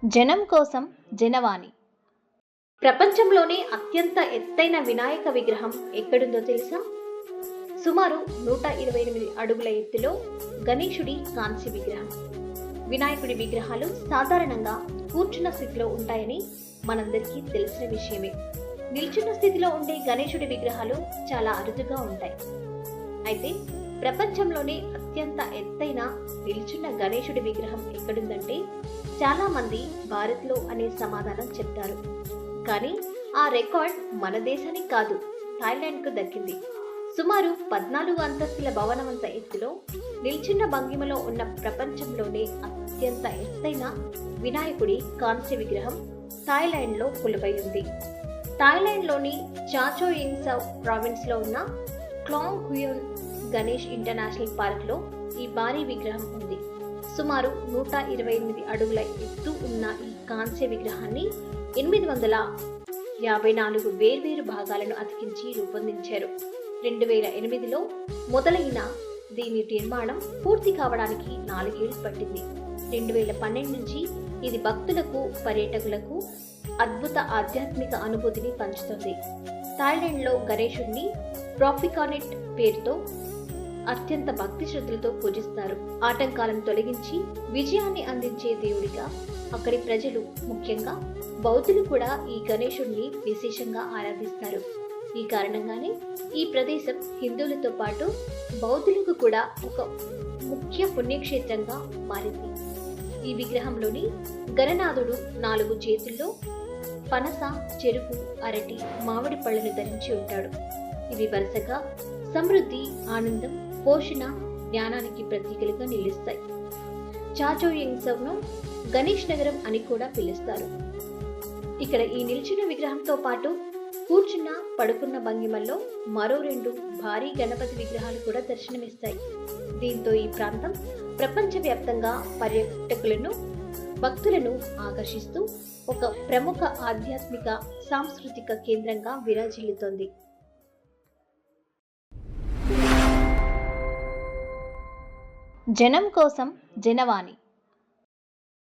జనం కోసం జనవాణి. ప్రపంచంలోనే అత్యంత ఎత్తైన వినాయక విగ్రహం ఎక్కడుందో తెలుసా? సుమారు 128 అడుగుల ఎత్తులో గణేశుడి కాంస్య విగ్రహం. వినాయకుడి విగ్రహాలు సాధారణంగా కూర్చున్న స్థితిలో ఉంటాయని మనందరికీ తెలిసిన విషయమే. నిల్చున్న స్థితిలో ఉండే గణేశుడి విగ్రహాలు చాలా అరుదుగా ఉంటాయి. అయితే ప్రపంచంలోనే అత్యంత ఎత్తైన నిల్చున్న గణేశుడి విగ్రహం ఎక్కడుందంటే చాలా మంది భారత్లో అనే సమాధానం చెప్తారు. కానీ ఆ రికార్డ్ మన దేశానికి కాదు, థాయిలాండ్కు దక్కింది. సుమారు 14 అంతస్తుల భవనమంత ఎత్తులో నిల్చున్న భంగిమలో ఉన్న ప్రపంచంలోనే అత్యంత ఎత్తైన వినాయకుడి కాంస్య విగ్రహం థాయిలాండ్లో కొలువై ఉంది. థాయిలాండ్లోని చాచోయింగ్సౌ ప్రావిన్స్లో ఉన్న క్లాంగ్ హ్యూన్ గణేష్ ఇంటర్నేషనల్ పార్క్లో ఈ భారీ విగ్రహం ఉంది. సుమారు 128 అడుగుల ఎత్తు ఉన్న ఈ కాంస్య విగ్రహాన్ని 854 వేర్వేరు భాగాలను అతికించి రూపొందించారు. 2008లో మొదలైన దీని నిర్మాణం పూర్తి కావడానికి 4 ఏళ్లు పట్టింది. 2012 నుంచి ఇది భక్తులకు, పర్యాటకులకు అద్భుత ఆధ్యాత్మిక అనుభూతిని పంచుతుంది. థాయిలాండ్లో గణేశుడిని ప్రాఫికానెట్ పేరుతో అత్యంత భక్తి శ్రద్ధలతో పూజిస్తారు. ఆటంకాలను తొలగించి విజయాన్ని అందించే దేవుడిగా అక్కడి ప్రజలు, ముఖ్యంగా బౌద్ధులు కూడా ఈ గణేశుడిని విశేషంగా ఆరాధిస్తారు. ఈ కారణంగానే ఈ ప్రదేశం హిందువులతో పాటు బౌద్ధులకు కూడా ఒక ముఖ్య పుణ్యక్షేత్రంగా మారింది. ఈ విగ్రహంలోని గణనాథుడు 4 చేతుల్లో పనస, చెరుకు, అరటి, మామిడి పళ్ళను ధరించి ఉంటాడు. ఇవి వరుసగా సమృద్ధి, ఆనందం, పోషణ, జ్ఞానానికి ప్రతీకలుగా నిలుస్తాయి. చాచోయింగ్సౌను గణేష్ నగరం అని కూడా పిలుస్తారు. ఇక్కడ ఈ నిల్చున్న విగ్రహంతో పాటు కూర్చున్న, పడుకున్న భంగిమల్లో మరో 2 భారీ గణపతి విగ్రహాలు కూడా దర్శనమిస్తాయి. దీంతో ఈ ప్రాంతం ప్రపంచవ్యాప్తంగా పర్యాటకులను, భక్తులను ఆకర్షిస్తూ ఒక ప్రముఖ ఆధ్యాత్మిక, సాంస్కృతిక కేంద్రంగా విరాజిల్లుతోంది. జనం కోసం జనవాణి.